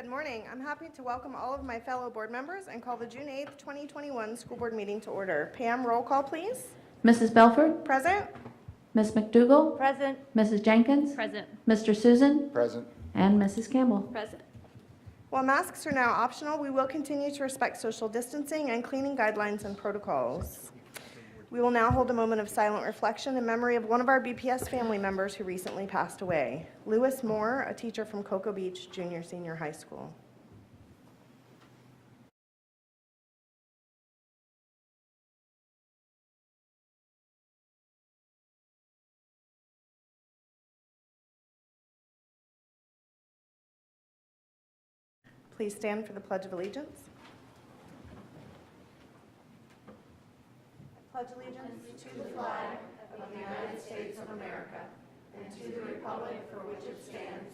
Good morning. I'm happy to welcome all of my fellow board members and call the June 8th, 2021 school board meeting to order. Pam, roll call, please. Mrs. Belford? Present. Ms. McDougall? Present. Mrs. Jenkins? Present. Mr. Susin? Present. And Mrs. Campbell? Present. While masks are now optional, we will continue to respect social distancing and cleaning guidelines and protocols. We will now hold a moment of silent reflection in memory of one of our BPS family members who recently passed away, Lewis Moore, a teacher from Cocoa Beach Junior-Senior High School. Please stand for the Pledge of Allegiance. I pledge allegiance to the flag of the United States of America and to the republic for which it stands,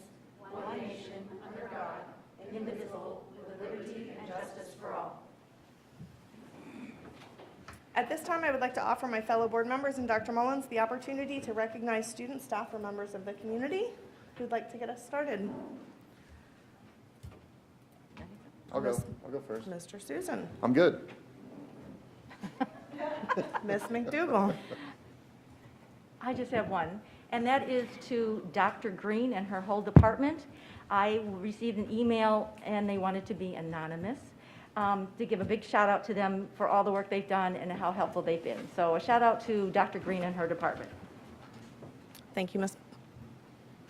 one nation, under God, indivisible, with liberty and justice for all. At this time, I would like to offer my fellow board members and Dr. Mullins the opportunity to recognize students, staff, or members of the community who'd like to get us started. I'll go first. Mr. Susin. I'm good. Ms. McDougall. I just have one, and that is to Dr. Green and her whole department. I received an email, and they wanted to be anonymous, to give a big shout out to them for all the work they've done and how helpful they've been. So a shout out to Dr. Green and her department. Thank you, Ms.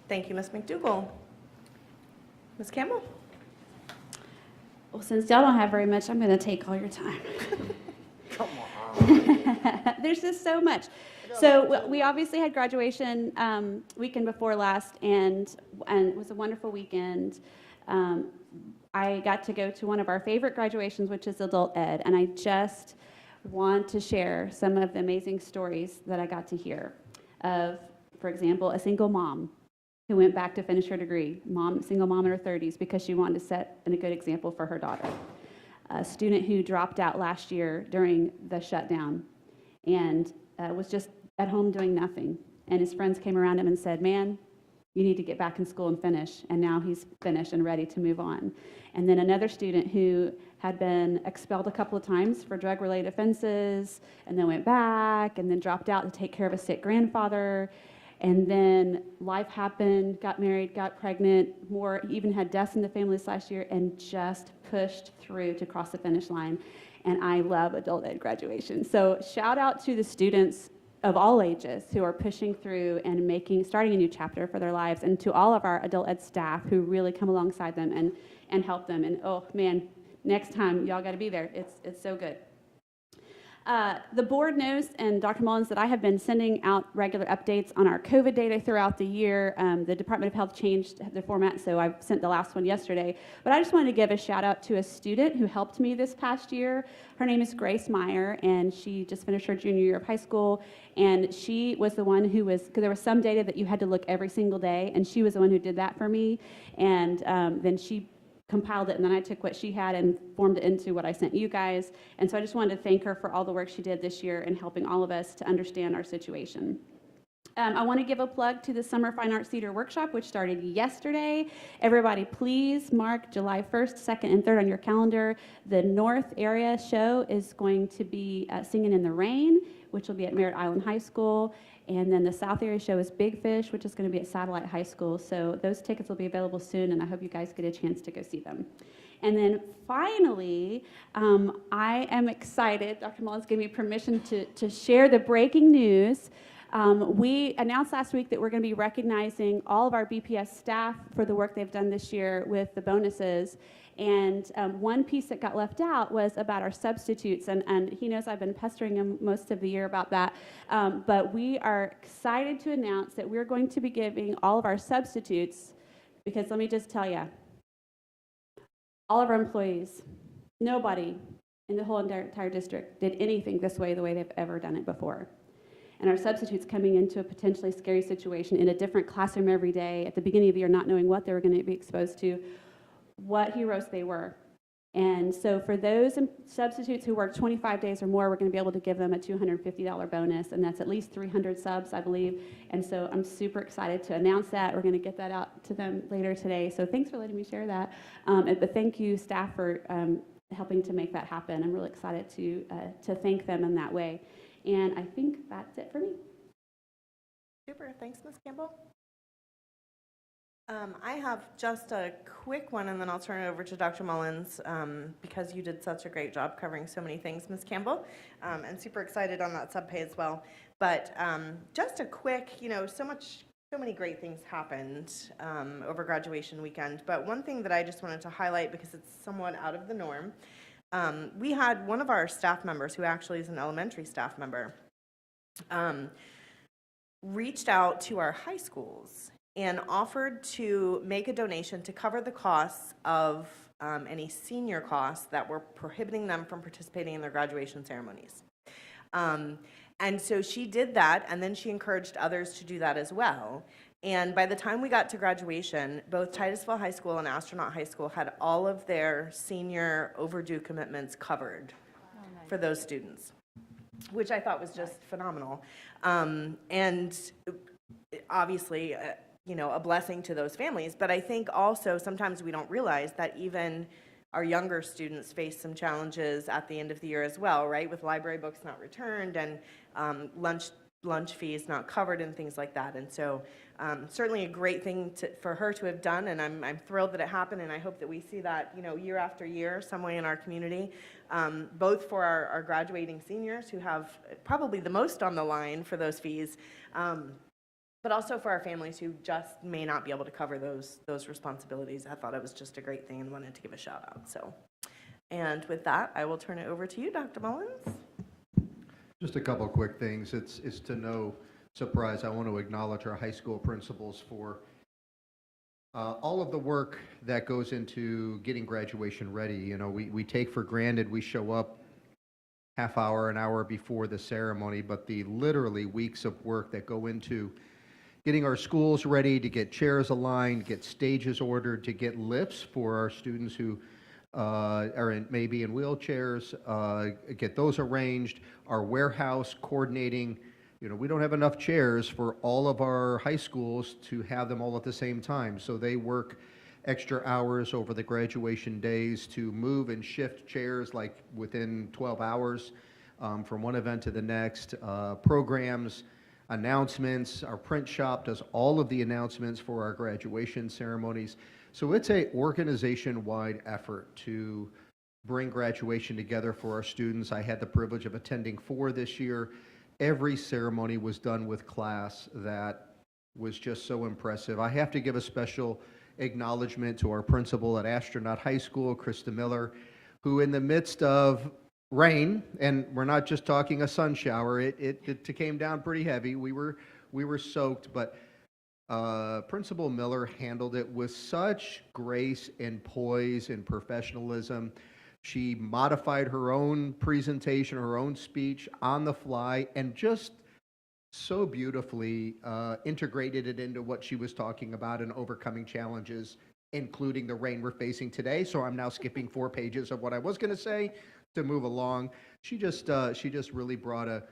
McDougall. Ms. Campbell. Well, since y'all don't have very much, I'm going to take all your time. Come on. There's just so much. So we obviously had graduation weekend before last, and it was a wonderful weekend. I got to go to one of our favorite graduations, which is adult ed, and I just want to share some of the amazing stories that I got to hear of, for example, a single mom who went back to finish her degree, single mom in her 30s, because she wanted to set a good example for her daughter. A student who dropped out last year during the shutdown and was just at home doing nothing. And his friends came around him and said, man, you need to get back in school and finish. And now he's finished and ready to move on. And then another student who had been expelled a couple of times for drug-related offenses, and then went back, and then dropped out to take care of a sick grandfather. And then life happened, got married, got pregnant, even had deaths in the family this last year, and just pushed through to cross the finish line. And I love adult ed graduation. So shout out to the students of all ages who are pushing through and starting a new chapter for their lives, and to all of our adult ed staff who really come alongside them and help them. And oh man, next time y'all got to be there. It's so good. The board knows, and Dr. Mullins, that I have been sending out regular updates on our COVID data throughout the year. The Department of Health changed the format, so I sent the last one yesterday. But I just wanted to give a shout out to a student who helped me this past year. Her name is Grace Meyer, and she just finished her junior year of high school. And she was the one who because there was some data that you had to look every single day, and she was the one who did that for me. And then she compiled it, and then I took what she had and formed it into what I sent you guys. And so I just wanted to thank her for all the work she did this year in helping all of us to understand our situation. I want to give a plug to the Summer Fine Arts Theater Workshop, which started yesterday. Everybody, please mark July 1st, 2nd, and 3rd on your calendar. The North area show is going to be Singing in the Rain, which will be at Merritt Island High School. And then the South area show is Big Fish, which is going to be at Satellite High School. So those tickets will be available soon, and I hope you guys get a chance to go see them. And then finally, I am excited. Dr. Mullins gave me permission to share the breaking news. We announced last week that we're going to be recognizing all of our BPS staff for the work they've done this year with the bonuses. And one piece that got left out was about our substitutes, and he knows I've been pestering him most of the year about that. But we are excited to announce that we're going to be giving all of our substitutes, because let me just tell you, all of our employees, nobody in the whole entire district did anything this way the way they've ever done it before. And our substitutes coming into a potentially scary situation in a different classroom every day at the beginning of the year, not knowing what they were going to be exposed to, what heroes they were. And so for those substitutes who work 25 days or more, we're going to be able to give them a $250 bonus, and that's at least 300 subs, I believe. And so I'm super excited to announce that. We're going to get that out to them later today. So thanks for letting me share that. But thank you, staff, for helping to make that happen. I'm really excited to thank them in that way. And I think that's it for me. Super, thanks, Ms. Campbell. I have just a quick one, and then I'll turn it over to Dr. Mullins, because you did such a great job covering so many things, Ms. Campbell, and super excited on that subpay as well. But just a quick, so many great things happened over graduation weekend. But one thing that I just wanted to highlight, because it's somewhat out of the norm, we had one of our staff members, who actually is an elementary staff member, reached out to our high schools and offered to make a donation to cover the costs of any senior costs that were prohibiting them from participating in their graduation ceremonies. And so she did that, and then she encouraged others to do that as well. And by the time we got to graduation, both Titusville High School and Astronaut High School had all of their senior overdue commitments covered for those students, which I thought was just phenomenal. And obviously, a blessing to those families. But I think also sometimes we don't realize that even our younger students face some challenges at the end of the year as well, right? With library books not returned and lunch fees not covered and things like that. And so certainly a great thing for her to have done, and I'm thrilled that it happened, and I hope that we see that year after year some way in our community, both for our graduating seniors who have probably the most on the line for those fees, but also for our families who just may not be able to cover those responsibilities. I thought it was just a great thing and wanted to give a shout out. So, and with that, I will turn it over to you, Dr. Mullins. Just a couple of quick things. It's to no surprise, I want to acknowledge our high school principals for all of the work that goes into getting graduation ready. We take for granted we show up half hour, an hour before the ceremony, but the literally weeks of work that go into getting our schools ready, to get chairs aligned, get stages ordered, to get lifts for our students who are maybe in wheelchairs, get those arranged, our warehouse coordinating. We don't have enough chairs for all of our high schools to have them all at the same time, so they work extra hours over the graduation days to move and shift chairs like within 12 hours from one event to the next. Programs, announcements, our print shop does all of the announcements for our graduation ceremonies. So it's a organization-wide effort to bring graduation together for our students. I had the privilege of attending 4 this year. Every ceremony was done with class. That was just so impressive. I have to give a special acknowledgement to our principal at Astronaut High School, Krista Miller, who in the midst of rain, and we're not just talking a sun shower, it came down pretty heavy. We were soaked, but Principal Miller handled it with such grace and poise and professionalism. She modified her own presentation, her own speech on the fly, and just so beautifully integrated it into what she was talking about and overcoming challenges, including the rain we're facing today. So I'm now skipping 4 pages of what I was going to say to move along. She just really brought a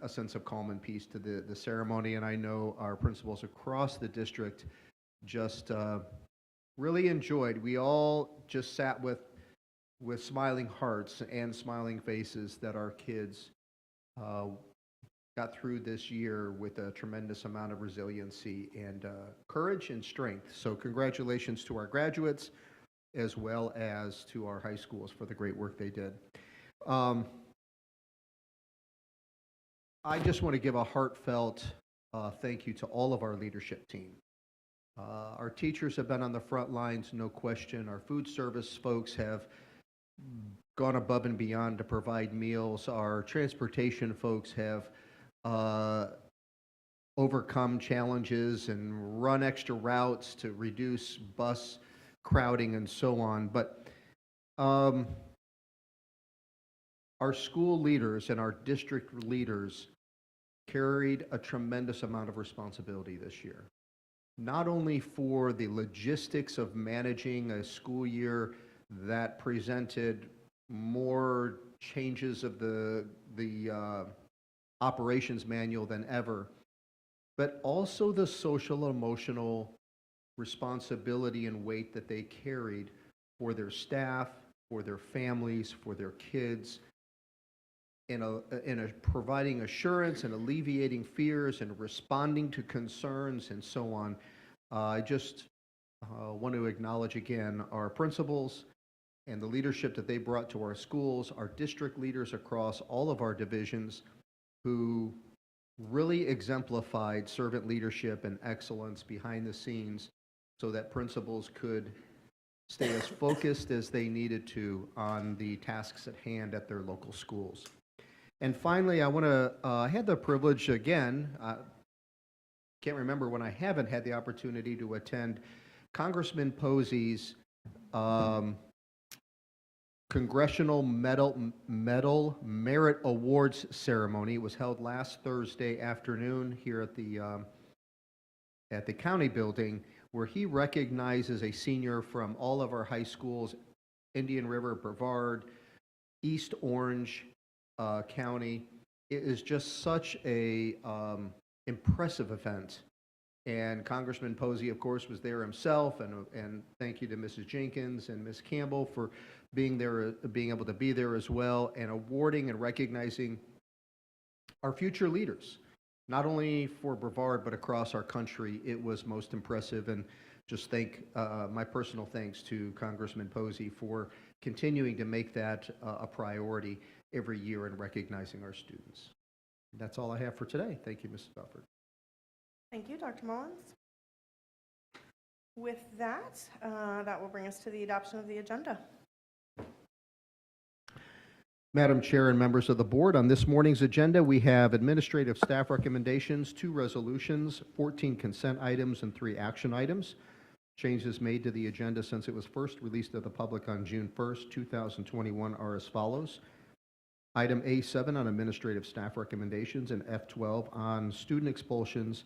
sense of calm and peace to the ceremony, and I know our principals across the district just really enjoyed. We all just sat with smiling hearts and smiling faces that our kids got through this year with a tremendous amount of resiliency and courage and strength. So congratulations to our graduates as well as to our high schools for the great work they did. I just want to give a heartfelt thank you to all of our leadership team. Our teachers have been on the front lines, no question. Our food service folks have gone above and beyond to provide meals. Our transportation folks have overcome challenges and run extra routes to reduce bus crowding and so on. But our school leaders and our district leaders carried a tremendous amount of responsibility this year, not only for the logistics of managing a school year that presented more changes of the operations manual than ever, but also the social emotional responsibility and weight that they carried for their staff, for their families, for their kids, in providing assurance and alleviating fears and responding to concerns and so on. I just want to acknowledge again our principals and the leadership that they brought to our schools, our district leaders across all of our divisions who really exemplified servant leadership and excellence behind the scenes so that principals could stay as focused as they needed to on the tasks at hand at their local schools. And finally, I had the privilege again, can't remember when I haven't had the opportunity to attend Congressman Posey's Congressional Medal Merit Awards ceremony. It was held last Thursday afternoon here at the county building, where he recognizes a senior from all of our high schools, Indian River, Brevard, East Orange County. It is just such a impressive event. And Congressman Posey, of course, was there himself, and thank you to Mrs. Jenkins and Ms. Campbell for being there, being able to be there as well, and awarding and recognizing our future leaders, not only for Brevard, but across our country. It was most impressive, and just my personal thanks to Congressman Posey for continuing to make that a priority every year in recognizing our students. That's all I have for today. Thank you, Mrs. Belford. Thank you, Dr. Mullins. With that, that will bring us to the adoption of the agenda. Madam Chair and members of the board, on this morning's agenda, we have administrative staff recommendations, 2 resolutions, 14 consent items, and 3 action items. Changes made to the agenda since it was first released to the public on June 1st, 2021 are as follows. Item A7 on administrative staff recommendations and F12 on student expulsions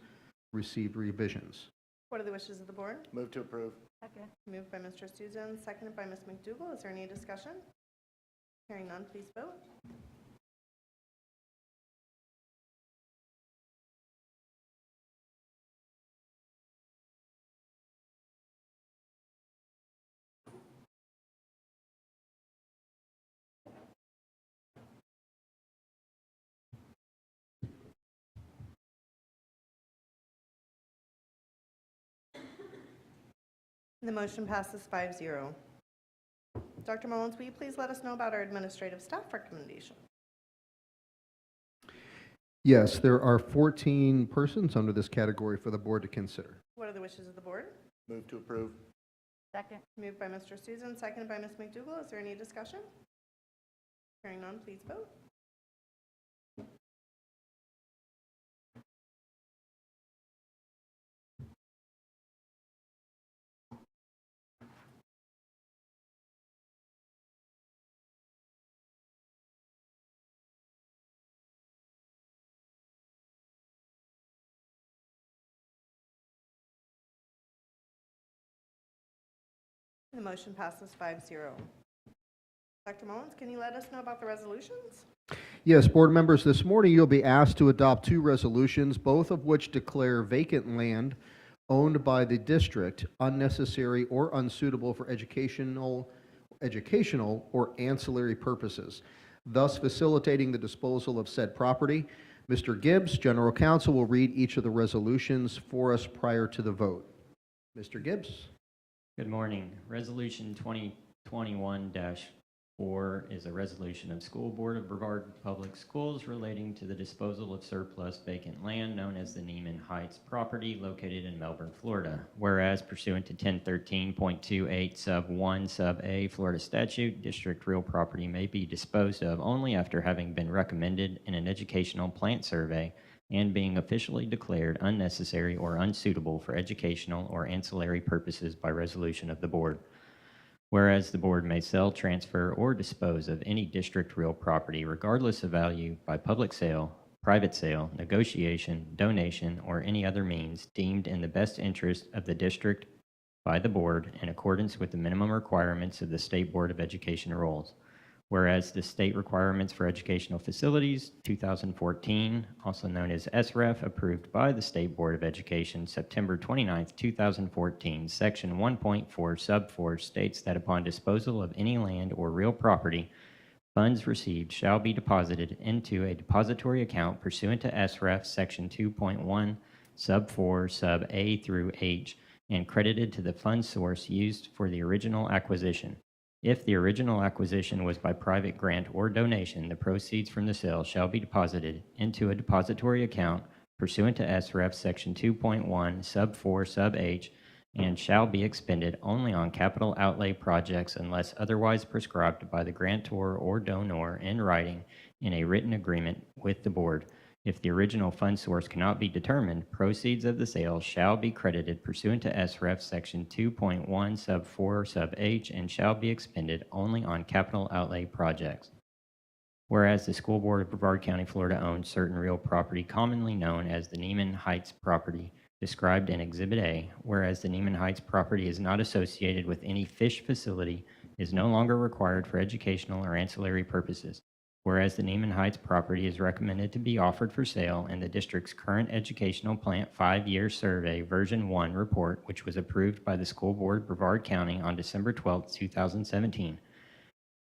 received revisions. What are the wishes of the board? Move to approve. Second. Moved by Mr. Susin, seconded by Ms. McDougall. Is there any discussion? Hearing none, please vote. The motion passes 5-0. Dr. Mullins, will you please let us know about our administrative staff recommendation? Yes, there are 14 persons under this category for the board to consider. What are the wishes of the board? Move to approve. Second. Moved by Mr. Susin, seconded by Ms. McDougall. Is there any discussion? Hearing none, please vote. The motion passes 5-0. Dr. Mullins, can you let us know about the resolutions? Yes, board members, this morning you'll be asked to adopt 2 resolutions, both of which declare vacant land owned by the district unnecessary or unsuitable for educational or ancillary purposes, thus facilitating the disposal of said property. Mr. Gibbs, General Counsel, will read each of the resolutions for us prior to the vote. Mr. Gibbs. Good morning. Resolution 2021-4 is a resolution of School Board of Brevard Public Schools relating to the disposal of surplus vacant land known as the Neiman Heights property located in Melbourne, Florida. Whereas pursuant to 1013.28 sub 1 sub A Florida statute, district real property may be disposed of only after having been recommended in an educational plant survey and being officially declared unnecessary or unsuitable for educational or ancillary purposes by resolution of the board. Whereas the board may sell, transfer, or dispose of any district real property regardless of value by public sale, private sale, negotiation, donation, or any other means deemed in the best interest of the district by the board in accordance with the minimum requirements of the State Board of Education rules. Whereas the State Requirements for Educational Facilities 2014, also known as SREF, approved by the State Board of Education September 29, 2014, Section 1.4, Sub 4 states that upon disposal of any land or real property, funds received shall be deposited into a depository account pursuant to SREF Section 2.1, Sub 4, Sub A through H, and credited to the fund source used for the original acquisition. If the original acquisition was by private grant or donation, the proceeds from the sale shall be deposited into a depository account pursuant to SREF Section 2.1, Sub 4, Sub H, and shall be expended only on capital outlay projects unless otherwise prescribed by the grantor or donor in writing in a written agreement with the board. If the original fund source cannot be determined, proceeds of the sale shall be credited pursuant to SREF Section 2.1, Sub 4, Sub H, and shall be expended only on capital outlay projects. Whereas the School Board of Brevard County, Florida owns certain real property commonly known as the Neiman Heights property, described in Exhibit A, whereas the Neiman Heights property is not associated with any fish facility, is no longer required for educational or ancillary purposes. Whereas the Neiman Heights property is recommended to be offered for sale in the district's current educational plant 5-year survey version 1 report, which was approved by the School Board of Brevard County on December 12, 2017.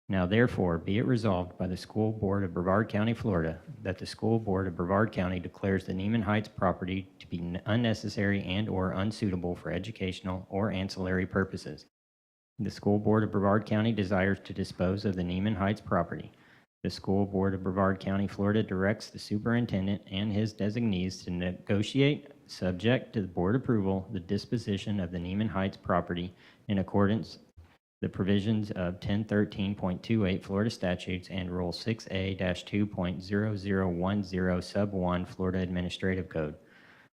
Now therefore, be it resolved by the School Board of Brevard County, Florida, that the School Board of Brevard County declares the Neiman Heights property to be unnecessary and or unsuitable for educational or ancillary purposes. The School Board of Brevard County desires to dispose of the Neiman Heights property. The School Board of Brevard County, Florida directs the superintendent and his designees to negotiate, subject to the board approval, the disposition of the Neiman Heights property in accordance the provisions of 1013.28 Florida statutes and Rule 6A-2.0010 Sub 1 Florida Administrative Code.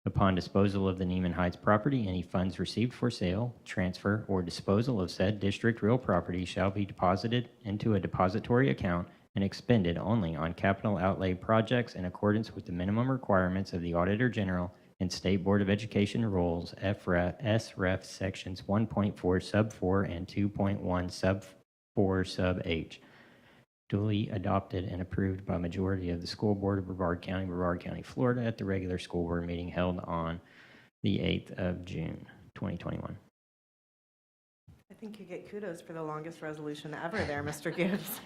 Upon disposal of the Neiman Heights property, any funds received for sale, transfer, or disposal of said district real property shall be deposited into a depository account and expended only on capital outlay projects in accordance with the minimum requirements of the Auditor General and State Board of Education rules, SREF sections 1.4 sub 4 and 2.1 sub 4 sub H, duly adopted and approved by majority of the School Board of Brevard County, Florida at the regular school board meeting held on the 8th of June, 2021. I think you get kudos for the longest resolution ever there, Mr. Gibbs.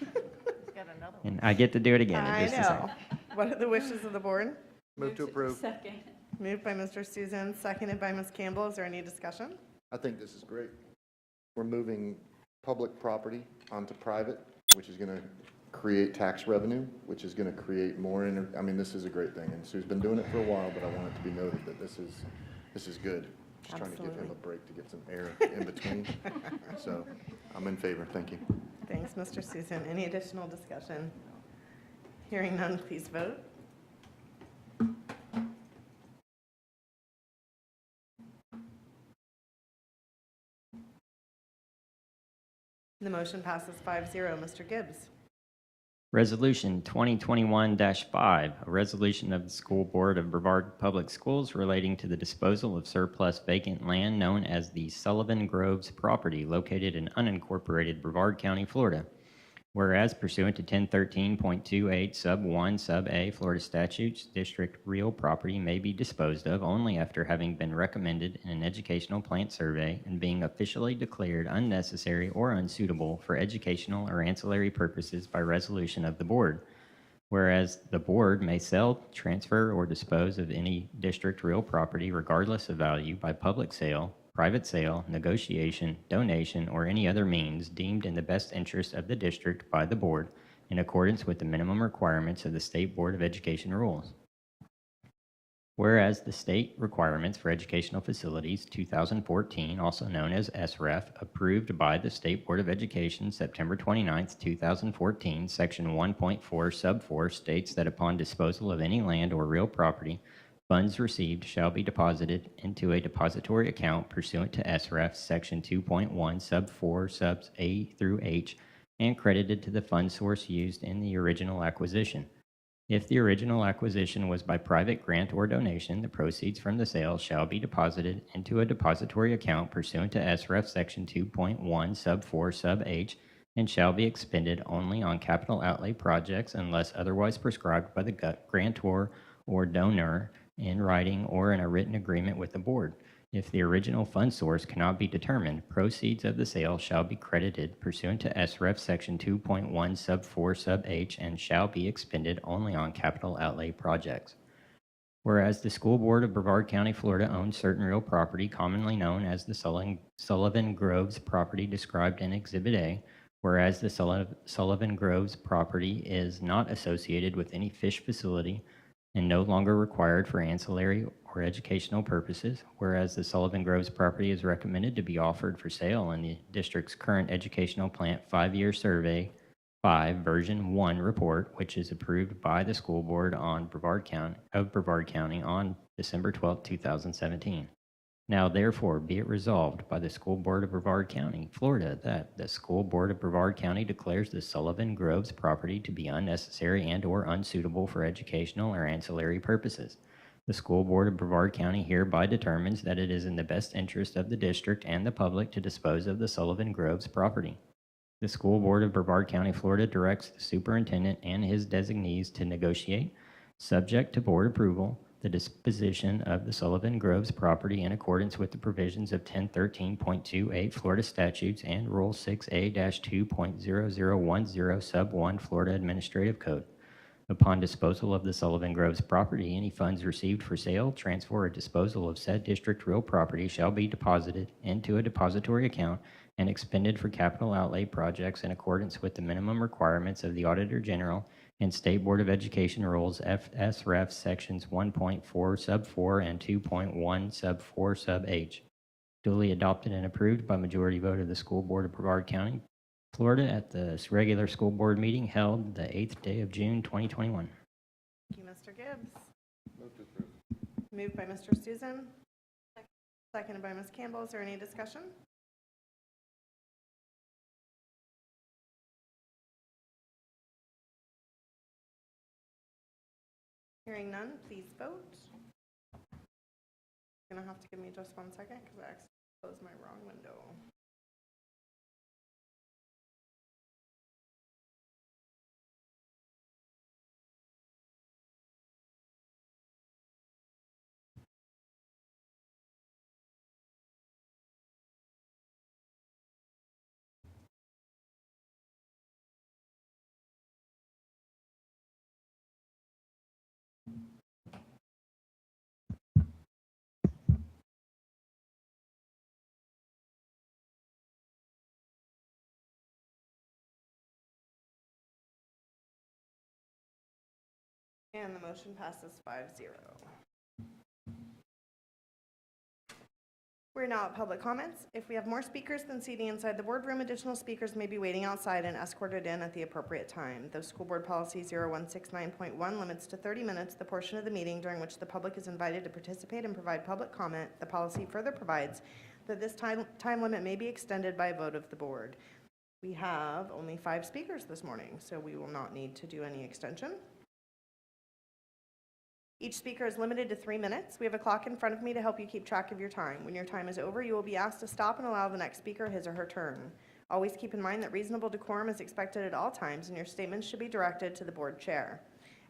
And I get to do it again in I just a second. know. What are the wishes of the board? Move to approve. Second. Moved by Mr. Susan, seconded by Ms. Campbell. Is there any discussion? I think this is great. We're moving public property onto private, which is going to create tax revenue, which is going to create more, I mean, this is a great thing. And Sue's been doing it for a while, but I want it to be noted that this is good. Just trying to give him Absolutely. a break to get some air in between. So I'm in favor. Thank you. Thanks, Mr. Susan. Any additional discussion? Hearing none, please vote. The motion passes 5-0. Mr. Gibbs. Resolution 2021-5, a resolution of the School Board of Brevard Public Schools relating to the disposal of surplus vacant land known as the Sullivan Groves property located in unincorporated Brevard County, Florida. Whereas pursuant to 1013.28 sub 1 sub A Florida statutes, district real property may be disposed of only after having been recommended in an educational plant survey and being officially declared unnecessary or unsuitable for educational or ancillary purposes by resolution of the board. Whereas the board may sell, transfer, or dispose of any district real property regardless of value by public sale, private sale, negotiation, donation, or any other means deemed in the best interest of the district by the board in accordance with the minimum requirements of the State Board of Education rules. Whereas the State Requirements for Educational Facilities 2014, also known as SREF, approved by the State Board of Education September 29, 2014, Section 1.4 Sub 4 states that upon disposal of any land or real property, funds received shall be deposited into a depository account pursuant to SREF Section 2.1 Sub 4 Subs A through H and credited to the fund source used in the original acquisition. If the original acquisition was by private grant or donation, the proceeds from the sale shall be deposited into a depository account pursuant to SREF Section 2.1 Sub 4 Sub H and shall be expended only on capital outlay projects unless otherwise prescribed by the grantor or donor in writing or in a written agreement with the board. If the original fund source cannot be determined, proceeds of the sale shall be credited pursuant to SREF Section 2.1 Sub 4 Sub H and shall be expended only on capital outlay projects. Whereas the School Board of Brevard County, Florida owns certain real property commonly known as the Sullivan Groves property described in Exhibit A, whereas the Sullivan Groves property is not associated with any fish facility and no longer required for ancillary or educational purposes, whereas the Sullivan Groves property is recommended to be offered for sale in the district's current educational plant 5-year survey 5 version 1 report, which is approved by the school board on Brevard County on December 12, 2017. Now therefore be it resolved by the School Board of Brevard County, Florida, that the School Board of Brevard County declares the Sullivan Groves property to be unnecessary and or unsuitable for educational or ancillary purposes. The School Board of Brevard County hereby determines that it is in the best interest of the district and the public to dispose of the Sullivan Groves property. The School Board of Brevard County, Florida directs the superintendent and his designees to negotiate, subject to board approval, the disposition of the Sullivan Groves property in accordance with the provisions of 1013.28 Florida statutes and Rule 6A-2.0010 Sub 1 Florida Administrative Code. Upon disposal of the Sullivan Groves property, any funds received for sale, transfer, or disposal of said district real property shall be deposited into a depository account and expended for capital outlay projects in accordance with the minimum requirements of the Auditor General and State Board of Education Rules FSREF Sections 1.4 Sub 4 and 2.1 Sub 4 Sub H. Duly adopted and approved by majority vote of the School Board of Brevard County, Florida at the regular school board meeting held the 8th day of June 2021. Thank you, Mr. Gibbs. Moved by Mr. Susin. Seconded by Ms. Campbell. Is there any discussion? Hearing none, please vote. You're going to have to give me just 1 second because I accidentally closed my wrong window. And the motion passes 5-0. We're now at public comments. If we have more speakers than seating inside the boardroom, additional speakers may be waiting outside and escorted in at the appropriate time. Though School Board Policy 0169.1 limits to 30 minutes the portion of the meeting during which the public is invited to participate and provide public comment, the policy further provides that this time limit may be extended by a vote of the board. We have only 5 speakers this morning, so we will not need to do any extension. Each speaker is limited to 3 minutes. We have a clock in front of me to help you keep track of your time. When your time is over, you will be asked to stop and allow the next speaker his or her turn. Always keep in mind that reasonable decorum is expected at all times, and your statements should be directed to the board chair.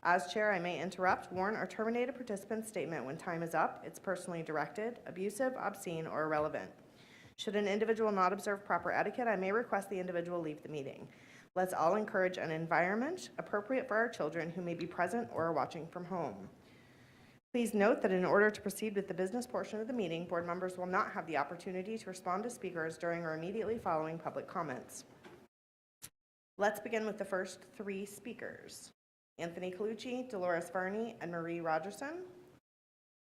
As chair, I may interrupt, warn, or terminate a participant's statement when time is up. It's personally directed, abusive, obscene, or irrelevant. Should an individual not observe proper etiquette, I may request the individual leave the meeting. Let's all encourage an environment appropriate for our children who may be present or are watching from home. Please note that in order to proceed with the business portion of the meeting, board members will not have the opportunity to respond to speakers during or immediately following public comments. Let's begin with the first 3 speakers, Anthony Colucci, Dolores Varney, and Marie Rogerson.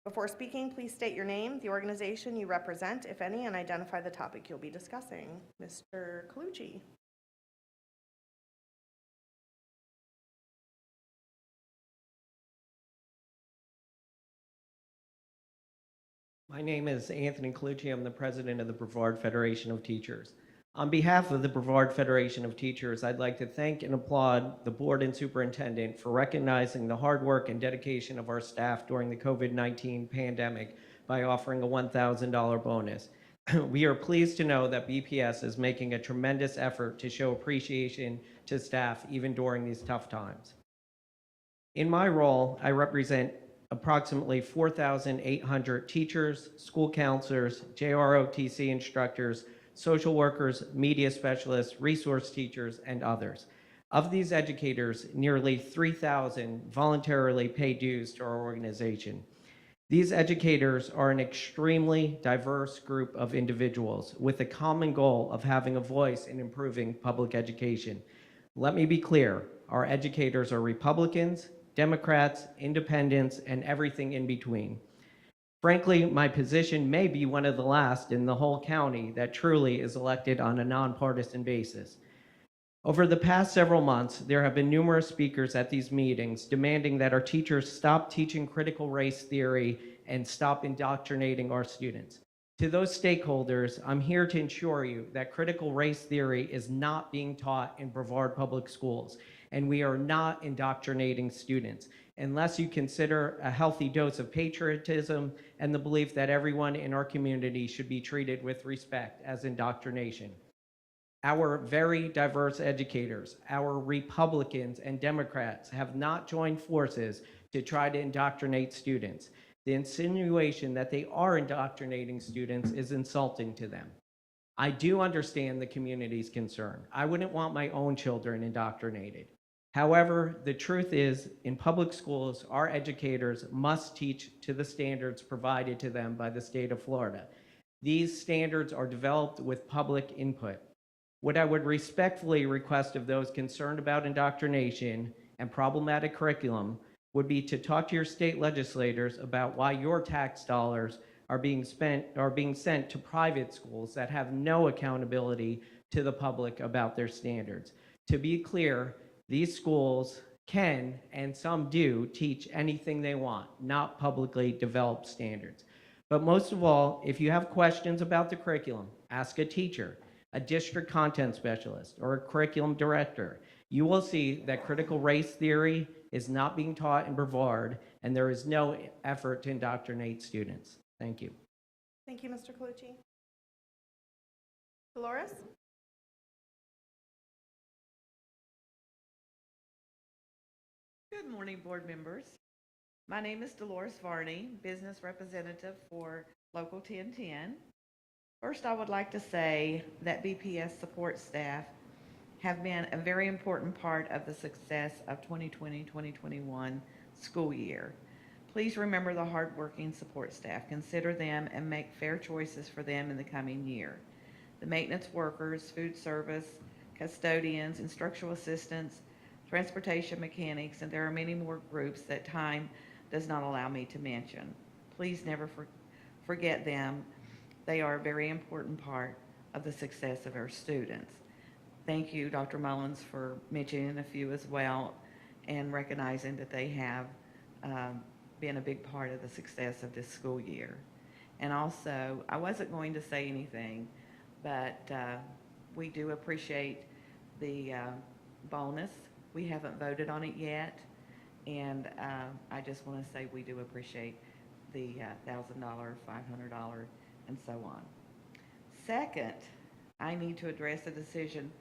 Before speaking, please state your name, the organization you represent, if any, and identify the topic you'll be discussing. Mr. Colucci. My name is Anthony Colucci. I'm the president of the Brevard Federation of Teachers. On behalf of the Brevard Federation of Teachers, I'd like to thank and applaud the board and superintendent for recognizing the hard work and dedication of our staff during the COVID-19 pandemic by offering a $1,000 bonus. We are pleased to know that BPS is making a tremendous effort to show appreciation to staff even during these tough times. In my role, I represent approximately 4,800 teachers, school counselors, JROTC instructors, social workers, media specialists, resource teachers, and others. Of these educators, nearly 3,000 voluntarily pay dues to our organization. These educators are an extremely diverse group of individuals with a common goal of having a voice in improving public education. Let me be clear, our educators are Republicans, Democrats, independents, and everything in between. Frankly, my position may be one of the last in the whole county that truly is elected on a nonpartisan basis. Over the past several months, there have been numerous speakers at these meetings demanding that our teachers stop teaching critical race theory and stop indoctrinating our students. To those stakeholders, I'm here to ensure you that critical race theory is not being taught in Brevard Public Schools, and we are not indoctrinating students unless you consider a healthy dose of patriotism and the belief that everyone in our community should be treated with respect as indoctrination. Our very diverse educators, our Republicans and Democrats, have not joined forces to try to indoctrinate students. The insinuation that they are indoctrinating students is insulting to them. I do understand the community's concern. I wouldn't want my own children indoctrinated. However, the truth is, in public schools, our educators must teach to the standards provided to them by the state of Florida. These standards are developed with public input. What I would respectfully request of those concerned about indoctrination and problematic curriculum would be to talk to your state legislators about why your tax dollars are being sent to private schools that have no accountability to the public about their standards. To be clear, these schools can, and some do, teach anything they want, not publicly developed standards. But most of all, if you have questions about the curriculum, ask a teacher, a district content specialist, or a curriculum director. You will see that critical race theory is not being taught in Brevard, and there is no effort to indoctrinate students. Thank you. Thank you, Mr. Colucci. Dolores? Good morning, board members. My name is Dolores Varney, business representative for Local 1010. First, I would like to say that BPS support staff have been a very important part of the success of 2020-2021 school year. Please remember the hardworking support staff. Consider them and make fair choices for them in the coming year. The maintenance workers, food service, custodians, instructional assistants, transportation mechanics, and there are many more groups that time does not allow me to mention. Please never forget them. They are a very important part of the success of our students. Thank you, Dr. Mullins, for mentioning a few as well and recognizing that they have been a big part of the success of this school year. And also, I wasn't going to say anything, but we do appreciate the bonus. We haven't voted on it yet, and I just want to say we do appreciate the $1,000, $500, and so on. Second, I need to address a decision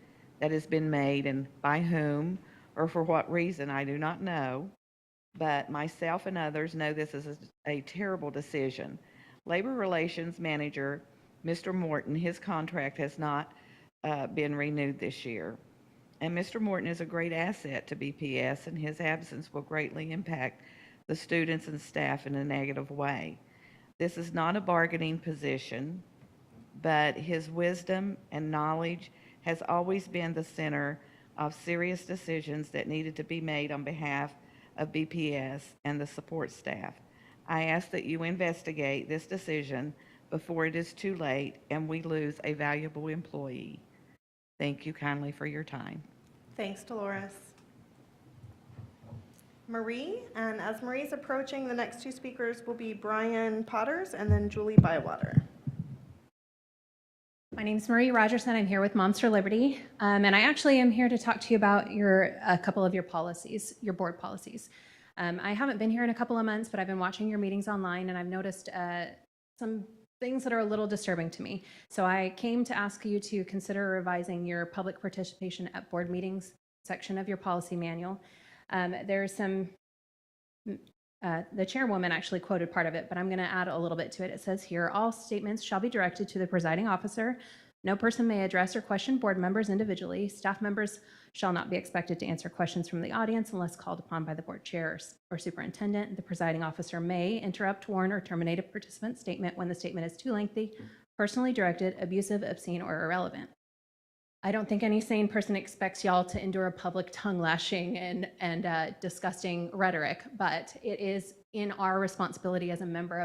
that has been made, and by whom or for what reason, I do not know, but myself and others know this is a terrible decision. Labor Relations Manager, Mr. Morton, his contract has not been renewed this year. And Mr. Morton is a great asset to BPS, and his absence will greatly impact the students and staff in a negative way. This is not a bargaining position, but his wisdom and knowledge has always been the center of serious decisions that needed to be made on behalf of BPS and the support staff. I ask that you investigate this decision before it is too late and we lose a valuable employee. Thank you kindly for your time. Thanks, Dolores. Marie, and as Marie's approaching, the next two speakers will be Brian Potters and then Julie Bywater. My name's Marie Rogerson. I'm here with Moms for Liberty, and I actually am here to talk to you about a couple of your policies, your board policies. I haven't been here in a couple of months, but I've been watching your meetings online, and I've noticed some things that are a little disturbing to me. So I came to ask you to consider revising your public participation at board meetings section of your policy manual. There's some, the chairwoman actually quoted part of it, but I'm going to add a little bit to it. It says here, all statements shall be directed to the presiding officer. No person may address or question board members individually. Staff members shall not be expected to answer questions from the audience unless called upon by the board chair or superintendent. The presiding officer may interrupt, warn, or terminate a participant's statement when the statement is too lengthy, personally directed, abusive, obscene, or irrelevant. I don't think any sane person expects y'all to endure a public tongue lashing and disgusting rhetoric, but it is in our responsibility as a member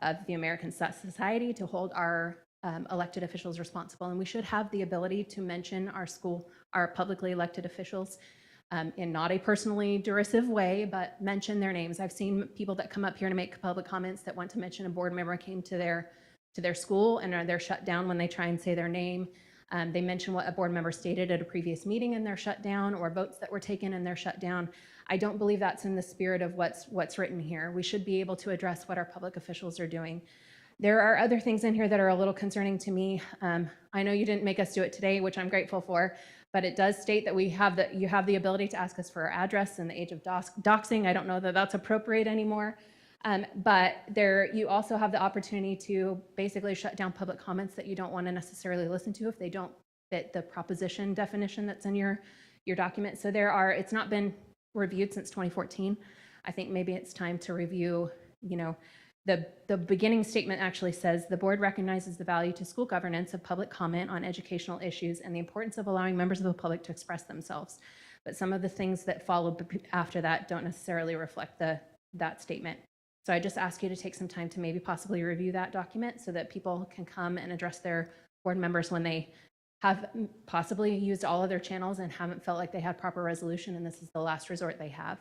of the American society to hold our elected officials responsible. And we should have the ability to mention our publicly elected officials in not a personally derisive way, but mention their names. I've seen people that come up here to make public comments that want to mention a board member came to their school and they're shut down when they try and say their name. They mention what a board member stated at a previous meeting and they're shut down, or votes that were taken and they're shut down. I don't believe that's in the spirit of what's written here. We should be able to address what our public officials are doing. There are other things in here that are a little concerning to me. I know you didn't make us do it today, which I'm grateful for, but it does state that you have the ability to ask us for our address in the age of doxing. I don't know that that's appropriate anymore. But you also have the opportunity to basically shut down public comments that you don't want to necessarily listen to if they don't fit the proposition definition that's in your document. So it's not been reviewed since 2014. I think maybe it's time to review, the beginning statement actually says the board recognizes the value to school governance of public comment on educational issues and the importance of allowing members of the public to express themselves. But some of the things that follow after that don't necessarily reflect that statement. So I just ask you to take some time to maybe possibly review that document so that people can come and address their board members when they have possibly used all of their channels and haven't felt like they had proper resolution, and this is the last resort they have.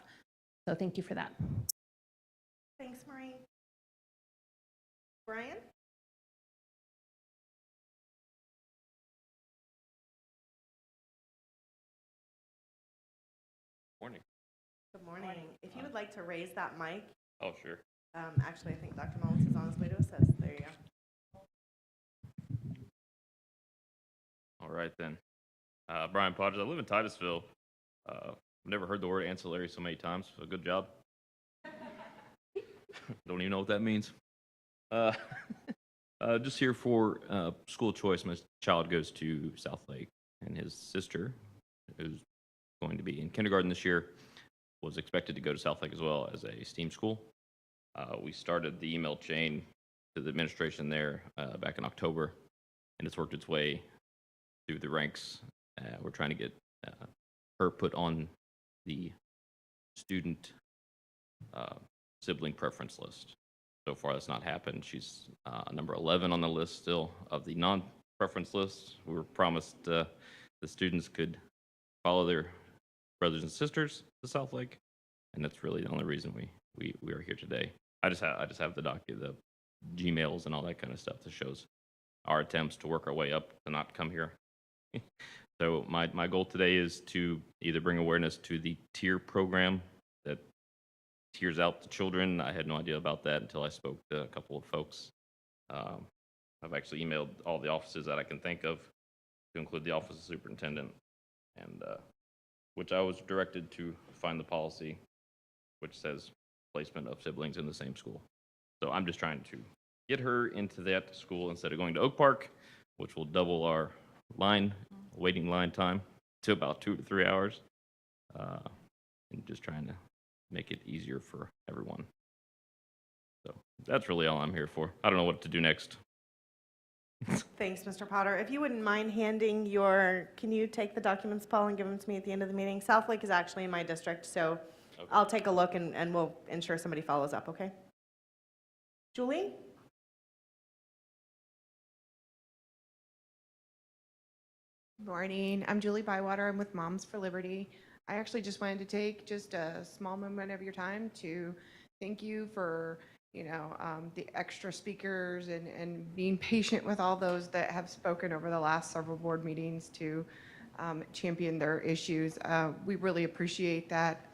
So thank you for that. Thanks, Marie. Brian? Morning. Good morning. If you would like to raise that mic. Oh, sure. Actually, I think Dr. Mullins is on his way to assist. There you go. All right, then. Brian Podges. I live in Titusville. I've never heard the word ancillary so many times. So good job. Don't even know what that means. Just here for school choice. My child goes to South Lake, and his sister, who's going to be in kindergarten this year, was expected to go to South Lake as well as a STEAM school. We started the email chain to the administration there back in October, and it's worked its way through the ranks. We're trying to get her put on the student sibling preference list. So far, that's not happened. She's number 11 on the list still of the non-preference list. We were promised the students could follow their brothers and sisters to South Lake, and that's really the only reason we are here today. I just have the Gmails and all that kind of stuff that shows our attempts to work our way up to not come here. So my goal today is to either bring awareness to the tier program that tiers out the children. I had no idea about that until I spoke to a couple of folks. I've actually emailed all the offices that I can think of, to include the office of superintendent, and which I was directed to find the policy which says placement of siblings in the same school. So I'm just trying to get her into that school instead of going to Oak Park, which will double our waiting line time to about 2 to 3 hours, and just trying to make it easier for everyone. So that's really all I'm here for. I don't know what to do next. Thanks, Mr. Potter. If you wouldn't mind handing can you take the documents, Paul, and give them to me at the end of the meeting? South Lake is actually in my district, so okay. I'll take a look and we'll ensure somebody follows up, okay? Julie? Good morning. I'm Julie Bywater. I'm with Moms for Liberty. I actually just wanted to take just a small moment of your time to thank you for the extra speakers and being patient with all those that have spoken over the last several board meetings to champion their issues. We really appreciate that.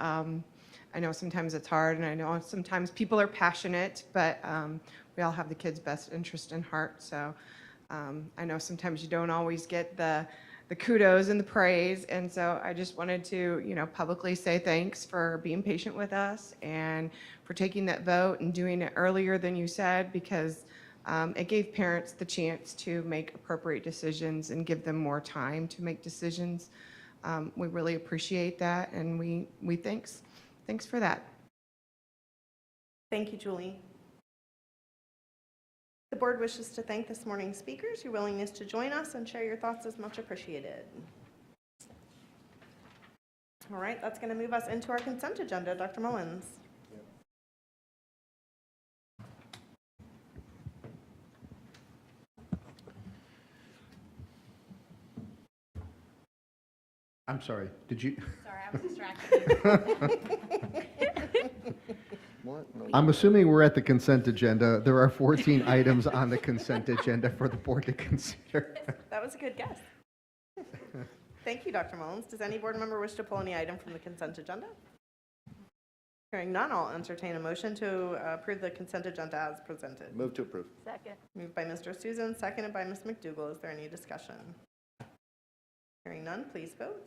I know sometimes it's hard, and I know sometimes people are passionate, but we all have the kids' best interest in heart. So I know sometimes you don't always get the kudos and the praise, and so I just wanted to, publicly say thanks for being patient with us and for taking that vote and doing it earlier than you said, because it gave parents the chance to make appropriate decisions and give them more time to make decisions. We really appreciate that, and we thanks for that. Thank you, Julie. The board wishes to thank this morning's speakers. Your willingness to join us and share your thoughts is much appreciated. All right, that's going to move us into our consent agenda. Dr. Mullins. I'm sorry, did you? Sorry, I was distracted. What? No. I'm assuming we're at the consent agenda. There are 14 items on the consent agenda for the board to consider. That was a good guess. Thank you, Dr. Mullins. Does any board member wish to pull any item from the consent agenda? Hearing none, I'll entertain a motion to approve the consent agenda as presented. Move to approve. Second. Moved by Mr. Susan, seconded by Ms. McDougall. Is there any discussion? Hearing none, please vote.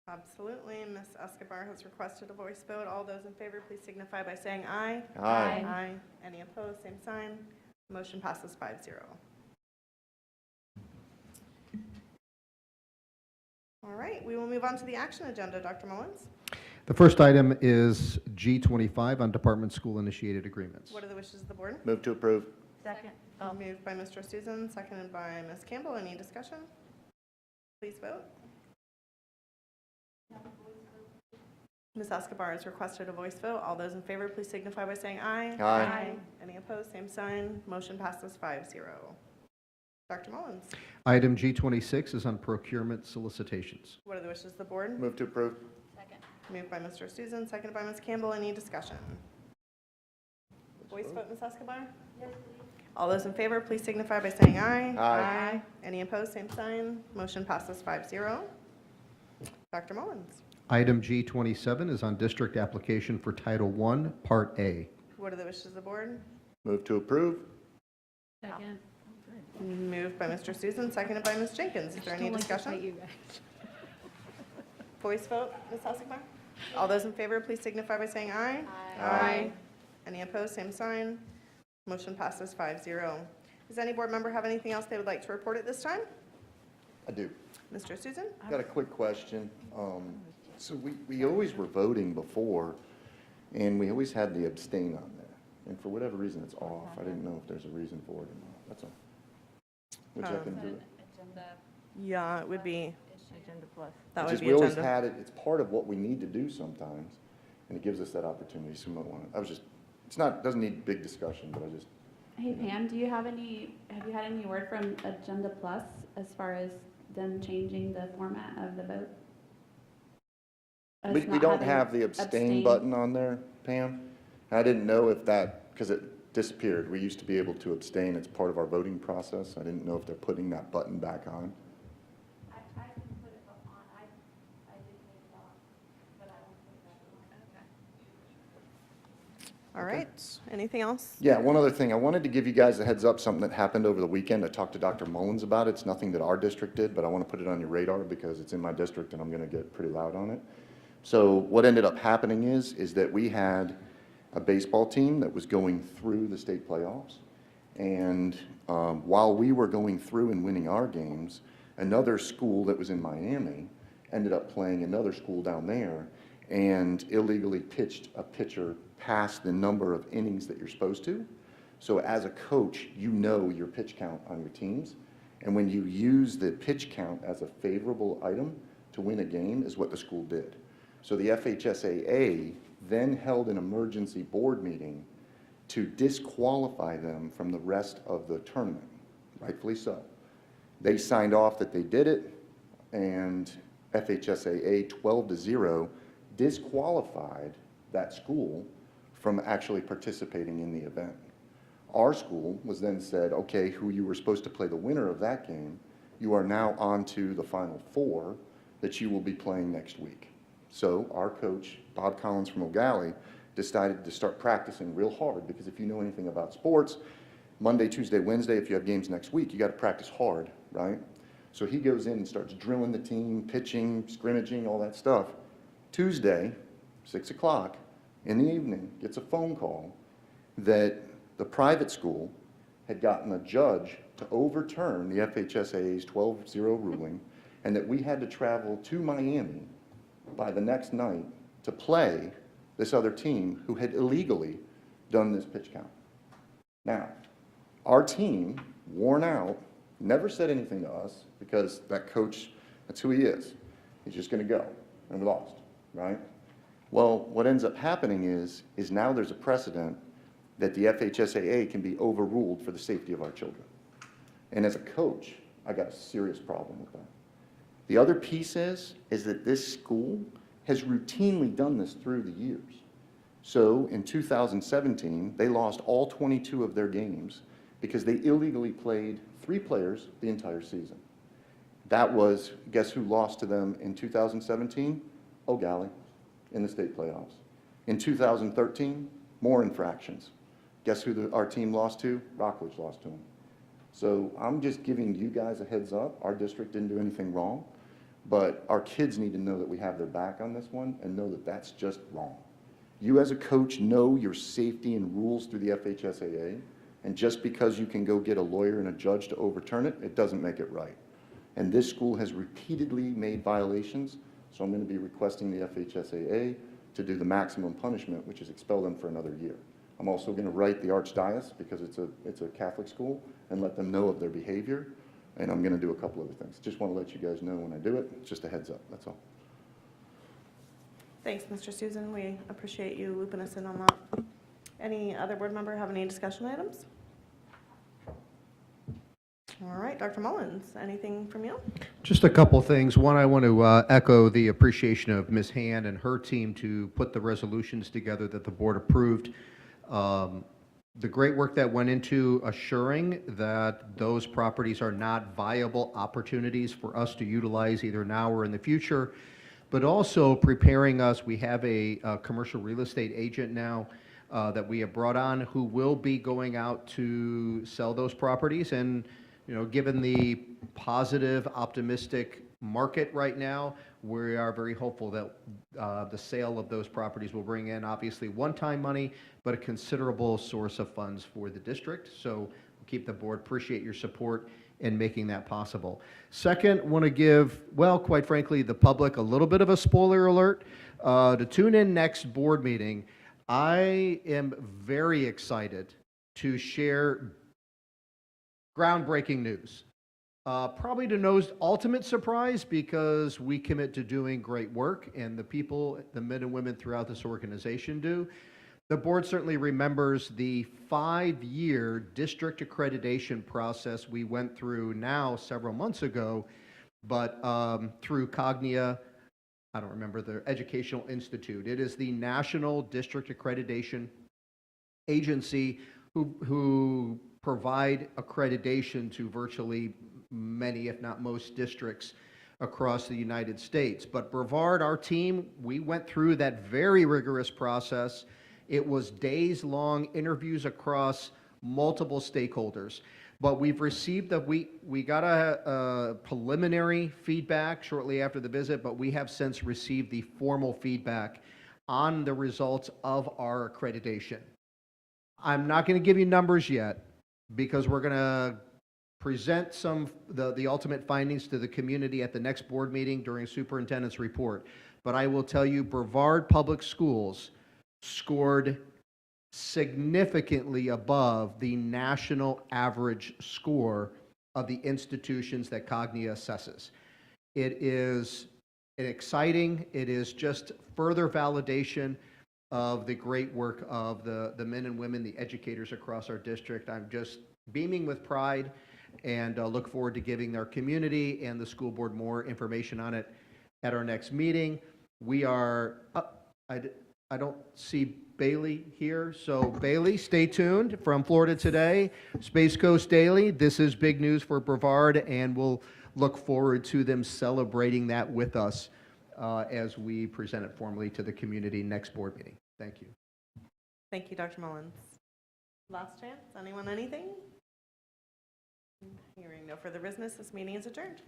Absolutely. Ms. Escobar has requested a voice vote. All those in favor, please signify by saying aye. Aye. Aye. Any opposed, same sign. Motion passes 5-0. All right, we will move on to the action agenda. Dr. Mullins, The first item is G25 on department school initiated agreements. what are the wishes of the board? Move to approve. Second. Moved by Mr. Susan, seconded by Ms. Campbell. Any discussion? Please vote. Ms. Escobar has requested a voice vote. All those in favor, please signify by saying aye. Aye. Any opposed, same sign. Motion passes 5-0. Dr. Mullins, Item G26 is on procurement solicitations. what are the wishes of the board? Move to approve. Moved by Mr. Susan, seconded by Ms. Campbell. Any discussion? Voice vote, Ms. Escobar? Yes, please. All those in favor, please signify by saying aye. Aye. Any opposed, same sign. Motion passes 5-0. Dr. Mullins, Item G27 is on district application for Title I, Part A. what are the wishes of the board? Move to approve. Second. Moved by Mr. Susan, seconded by Ms. Jenkins. Is there any discussion? Voice vote, Ms. Escobar? All those in favor, please signify by saying aye. Aye. Any opposed, same sign. Motion passes 5-0. Does any board member have anything else they would like to report at this time? I do. Mr. Susan? Got a quick question. So we always were voting before, and we always had the abstain on there. And for whatever reason, it's off. I didn't know if there's a reason for it or not. That's all. Which I can do it. Yeah, it would be, Agenda plus. that It's would just be we always agenda. had it, it's part of what we need to do sometimes, and it gives us that opportunity. So we might want to, I was just, it's not, doesn't need big discussion, but I just, Hey Pam, have you had any word from Agenda Plus as far as them changing the format of the vote? Us we not don't having have the abstain button on there, Pam. I didn't know if that, because it disappeared. We used to be able to abstain. It's part of our voting process. I didn't know if they're putting that button back on. I can put it on, I did take it off, but I won't put it back on. All right, anything else? Yeah, one other thing. I wanted to give you guys a heads up, something that happened over the weekend. I talked to Dr. Mullins about it. It's nothing that our district did, but I want to put it on your radar because it's in my district and I'm going to get pretty loud on it. So what ended up happening is that we had a baseball team that was going through the state playoffs. And while we were going through and winning our games, another school that was in Miami ended up playing another school down there and illegally pitched a pitcher past the number of innings that you're supposed to. So as a coach, you know your pitch count on your teams. And when you use the pitch count as a favorable item to win a game is what the school did. So the FHSAA then held an emergency board meeting to disqualify them from the rest of the tournament, rightfully so. They signed off that they did it, and FHSAA 12-0 disqualified that school from actually participating in the event. Our school was then said, okay, who you were supposed to play the winner of that game, you are now on to the Final Four that you will be playing next week. So our coach, Bob Collins from O'Galley, decided to start practicing real hard, because if you know anything about sports, Monday, Tuesday, Wednesday, if you have games next week, you got to practice hard, right? So he goes in and starts drilling the team, pitching, scrimmaging, all that stuff. Tuesday, 6 o'clock in the evening, gets a phone call that the private school had gotten a judge to overturn the FHSAA's 12-0 ruling, and that we had to travel to Miami by the next night to play this other team who had illegally done this pitch count. Now, our team, worn out, never said anything to us, because that coach, that's who he is. He's just going to go, and we lost, right? Well, what ends up happening is now there's a precedent that the FHSAA can be overruled for the safety of our children. And as a coach, I got a serious problem with that. The other piece is that this school has routinely done this through the years. So in 2017, they lost all 22 of their games because they illegally played 3 players the entire season. That was, guess who lost to them in 2017? O'Galley in the state playoffs. In 2013, more infractions. Guess who our team lost to? Rockledge lost to them. So I'm just giving you guys a heads up. Our district didn't do anything wrong, but our kids need to know that we have their back on this one and know that that's just wrong. You as a coach know your safety and rules through the FHSAA, and just because you can go get a lawyer and a judge to overturn it, it doesn't make it right. And this school has repeatedly made violations, so I'm going to be requesting the FHSAA to do the maximum punishment, which is expel them for another year. I'm also going to write the Archdiocese, because it's a Catholic school, and let them know of their behavior, and I'm going to do a couple other things. Just want to let you guys know when I do it. It's just a heads up, that's all. Thanks, Mr. Susan. We appreciate you looping us in on that. Any other board member have any discussion items? All right, Dr. Mullins, anything from you? Just a couple things. One, I want to echo the appreciation of Ms. Hand and her team to put the resolutions together that the board approved. The great work that went into assuring that those properties are not viable opportunities for us to utilize either now or in the future, but also preparing us. We have a commercial real estate agent now that we have brought on who will be going out to sell those properties. And you know, given the positive, optimistic market right now, we are very hopeful that the sale of those properties will bring in obviously one-time money, but a considerable source of funds for the district. So we'll keep the board, appreciate your support in making that possible. Second, want to give, well, quite frankly, the public a little bit of a spoiler alert. To tune in next board meeting, I am very excited to share groundbreaking news. Probably to no ultimate surprise, because we commit to doing great work, and the people, the men and women throughout this organization do. The board certainly remembers the 5-year district accreditation process we went through now several months ago, but through Cognia, I don't remember, the Educational Institute. It is the National District Accreditation Agency who provide accreditation to virtually many, if not most, districts across the United States. But Brevard, our team, we went through that very rigorous process. It was days-long interviews across multiple stakeholders. But we've received we got a preliminary feedback shortly after the visit, but we have since received the formal feedback on the results of our accreditation. I'm not going to give you numbers yet, because we're going to present the ultimate findings to the community at the next board meeting during superintendent's report. But I will tell you, Brevard Public Schools scored significantly above the national average score of the institutions that Cognia assesses. It is exciting. It is just further validation of the great work of the men and women, the educators across our district. I'm just beaming with pride and look forward to giving our community and the school board more information on it at our next meeting. We are, I don't see Bailey here, so Bailey, stay tuned. From Florida Today, Space Coast Daily, this is big news for Brevard, and we'll look forward to them celebrating that with us as we present it formally to the community next board meeting. Thank you. Thank you, Dr. Mullins. Last chance, anyone, anything? Hearing no further business, this meeting is adjourned.